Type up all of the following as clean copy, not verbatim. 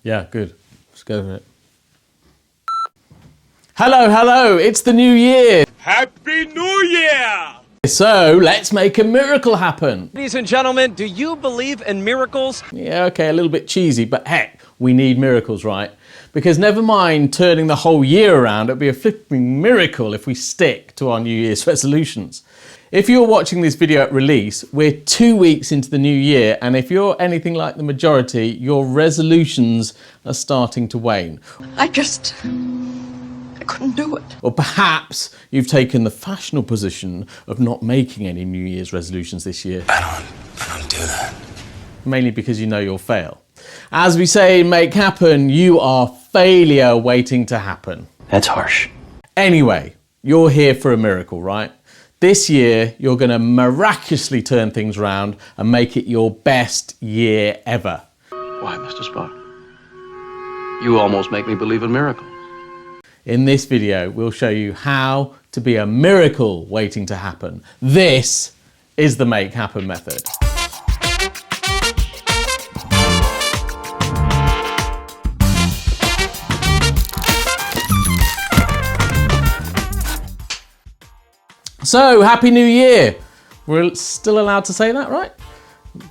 Yeah, good. Let's go for it. Hello, it's the new year. Happy New Year! So let's make a miracle happen. Ladies and gentlemen, do you believe in miracles? Yeah, okay, a little bit cheesy, but heck, we need miracles, right? Because never mind turning the whole year around, it'll be a flipping miracle if we stick to our New Year's resolutions. If you're watching this video at release, we're 2 weeks into the new year, and if you're anything like the majority, your resolutions are starting to wane. I couldn't do it. Or perhaps you've taken the fashionable position of not making any New Year's resolutions this year. I don't do that. Mainly because you know you'll fail. As we say in Make Happen, you are failure waiting to happen. That's harsh. Anyway, you're here for a miracle, right? This year, you're going to miraculously turn things around and make it your best year ever. Why, Mr. Spock? You almost make me believe in miracles. In this video, we'll show you how to be a miracle waiting to happen. This is the Make Happen method. So, Happy New Year! We're still allowed to say that, right?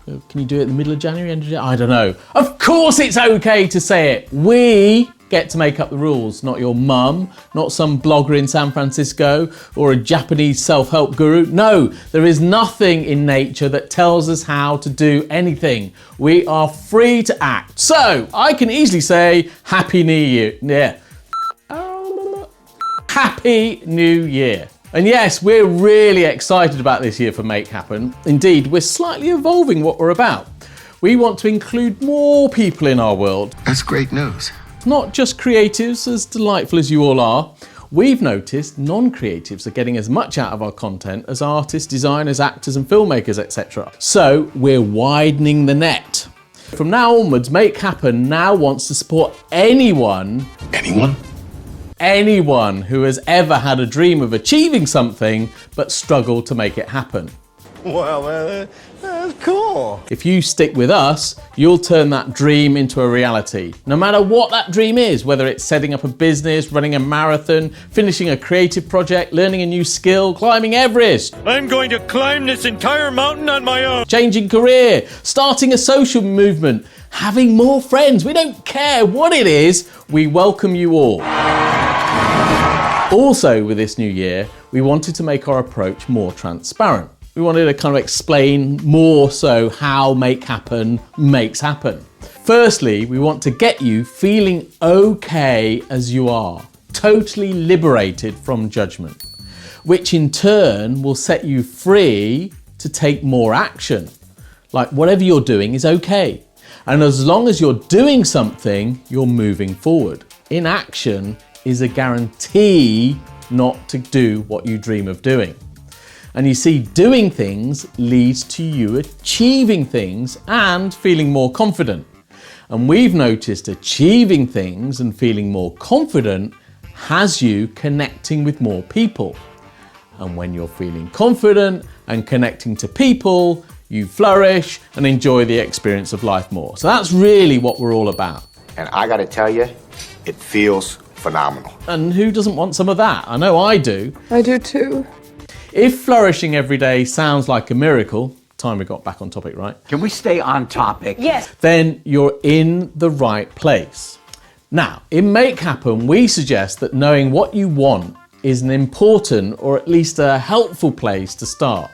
Can you do it in the middle of January, end of January? I don't know. Of course it's okay to say it. We get to make up the rules, not your mum, not some blogger in San Francisco or a Japanese self-help guru. No, there is nothing in nature that tells us how to do anything. We are free to act. So, I can easily say, Happy New Year. Yeah. Happy New Year. And yes, we're really excited about this year for Make Happen. Indeed, we're slightly evolving what we're about. We want to include more people in our world. That's great news. Not just creatives, as delightful as you all are. We've noticed non-creatives are getting as much out of our content as artists, designers, actors and filmmakers, etc. So we're widening the net. From now onwards, Make Happen now wants to support anyone who has ever had a dream of achieving something but struggled to make it happen. Well, that's cool. If you stick with us, you'll turn that dream into a reality. No matter what that dream is, whether it's setting up a business, running a marathon, finishing a creative project, learning a new skill, climbing Everest. I'm going to climb this entire mountain on my own. Changing career, starting a social movement, having more friends. We don't care what it is, we welcome you all. Also, with this new year, we wanted to make our approach more transparent. We wanted to kind of explain more so how Make Happen makes happen. Firstly, we want to get you feeling okay as you are, totally liberated from judgment, which in turn will set you free to take more action. Like whatever you're doing is okay. And as long as you're doing something, you're moving forward. Inaction is a guarantee not to do what you dream of doing. And you see, doing things leads to you achieving things and feeling more confident. And we've noticed achieving things and feeling more confident has you connecting with more people. And when you're feeling confident and connecting to people, you flourish and enjoy the experience of life more. So that's really what we're all about. And I gotta tell you, it feels phenomenal. And who doesn't want some of that? I know I do. I do too. If flourishing every day sounds like a miracle, time we got back on topic, right? Can we stay on topic? Yes. Then you're in the right place. Now, in Make Happen, we suggest that knowing what you want is an important or at least a helpful place to start.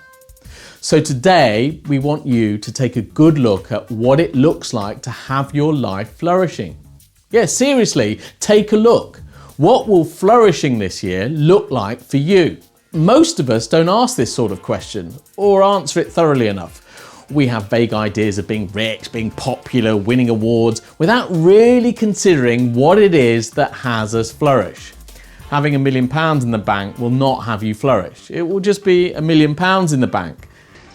So today, we want you to take a good look at what it looks like to have your life flourishing. Yeah, seriously, take a look. What will flourishing this year look like for you? Most of us don't ask this sort of question or answer it thoroughly enough. We have vague ideas of being rich, being popular, winning awards, without really considering what it is that has us flourish. Having £1 million in the bank will not have you flourish. It will just be £1 million in the bank.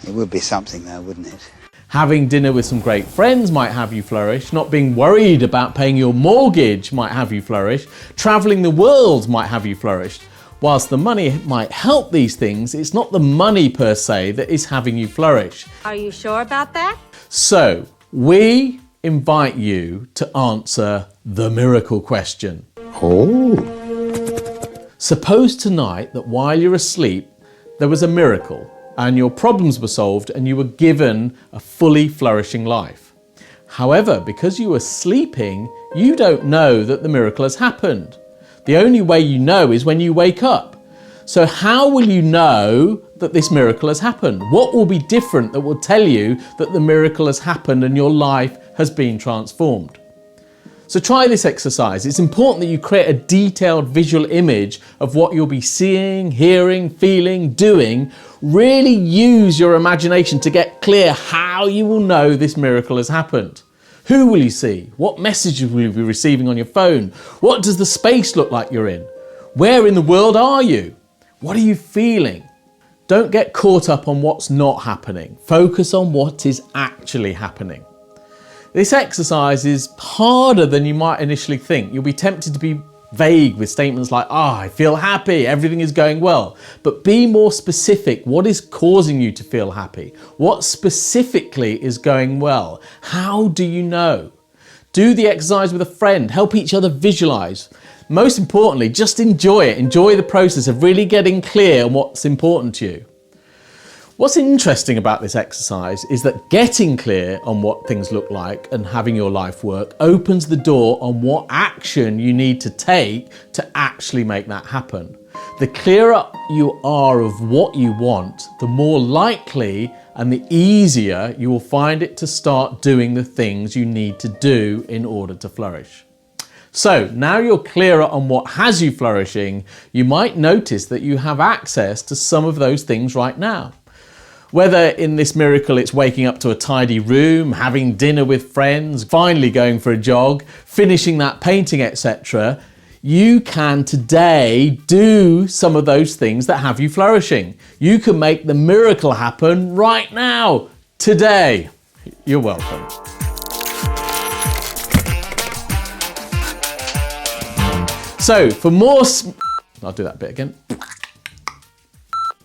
It would be something though, wouldn't it? Having dinner with some great friends might have you flourish. Not being worried about paying your mortgage might have you flourish. Traveling the world might have you flourish. Whilst the money might help these things, it's not the money per se that is having you flourish. Are you sure about that? So, we invite you to answer the miracle question. Oh. Suppose tonight that while you're asleep, there was a miracle and your problems were solved and you were given a fully flourishing life. However, because you were sleeping, you don't know that the miracle has happened. The only way you know is when you wake up. So how will you know that this miracle has happened? What will be different that will tell you that the miracle has happened and your life has been transformed? So try this exercise. It's important that you create a detailed visual image of what you'll be seeing, hearing, feeling, doing. Really use your imagination to get clear how you will know this miracle has happened. Who will you see? What messages will you be receiving on your phone? What does the space look like you're in? Where in the world are you? What are you feeling? Don't get caught up on what's not happening. Focus on what is actually happening. This exercise is harder than you might initially think. You'll be tempted to be vague with statements like, I feel happy, everything is going well. But be more specific. What is causing you to feel happy? What specifically is going well? How do you know? Do the exercise with a friend. Help each other visualize. Most importantly, just enjoy it. Enjoy the process of really getting clear on what's important to you. What's interesting about this exercise is that getting clear on what things look like and having your life work opens the door on what action you need to take to actually make that happen. The clearer you are of what you want, the more likely and the easier you will find it to start doing the things you need to do in order to flourish. So now you're clearer on what has you flourishing, you might notice that you have access to some of those things right now. Whether in this miracle it's waking up to a tidy room, having dinner with friends, finally going for a jog, finishing that painting, etc., you can today do some of those things that have you flourishing. You can make the miracle happen right now, today. You're welcome. So for more, I'll do that bit again.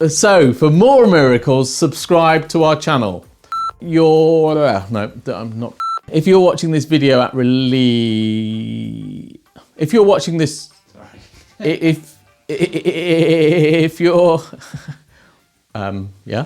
So, for more miracles, subscribe to our channel. I'm not. If you're watching this video at if you're watching this, if you're, yeah.